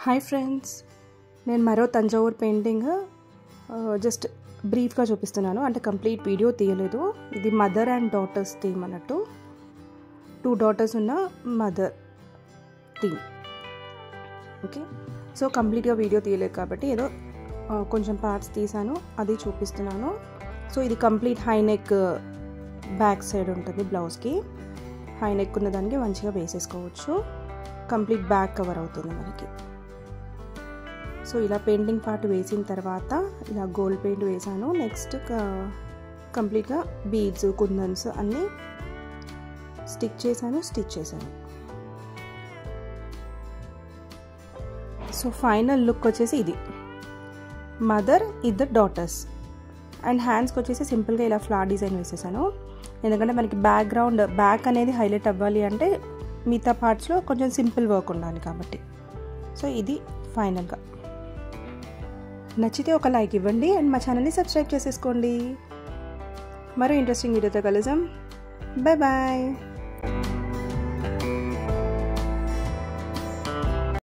Hi friends, నేను మరో Thanjavur painting just బ్రీఫ్గా చూపిస్తున్నాను. అంటే కంప్లీట్ వీడియో తీయలేదు. ఇది మదర్ అండ్ డాటర్స్ థీమ్ అన్నట్టు. 2 డాటర్స్ ఉన్న మదర్ థీమ్. ఓకే, సో కంప్లీట్గా వీడియో తీయలేదు కాబట్టి ఏదో కొంచెం పార్ట్స్ తీసాను, అది చూపిస్తున్నాను. సో ఇది complete high neck back side ఉంటుంది. బ్లౌజ్కి హై నెక్ ఉన్న దానికి మంచిగా వేసేసుకోవచ్చు. కంప్లీట్ బ్యాక్ కవర్ అవుతుంది మనకి. సో ఇలా పెయింటింగ్ పార్ట్ వేసిన తర్వాత ఇలా గోల్డ్ పెయింట్ వేసాను. నెక్స్ట్ కంప్లీట్గా బీడ్స్, కుందన్స్ అన్నీ స్టిచ్ చేశాను. సో ఫైనల్ లుక్ వచ్చేసి ఇది. మదర్, 2 డాటర్స్ అండ్ హ్యాండ్స్కి వచ్చేసి సింపుల్గా ఇలా ఫ్లవర్ డిజైన్ వేసేసాను. ఎందుకంటే మనకి బ్యాక్ అనేది హైలైట్ అవ్వాలి అంటే మిగతా పార్ట్స్లో కొంచెం సింపుల్ వర్క్ ఉండాలి కాబట్టి. సో ఇది ఫైనల్గా. నచ్చితే ఒక లైక్ ఇవ్వండి అండ్ మా ఛానల్ని సబ్స్క్రైబ్ చేసేసుకోండి. మరో ఇంట్రెస్టింగ్ వీడియోతో కలుద్దాం. Bye bye.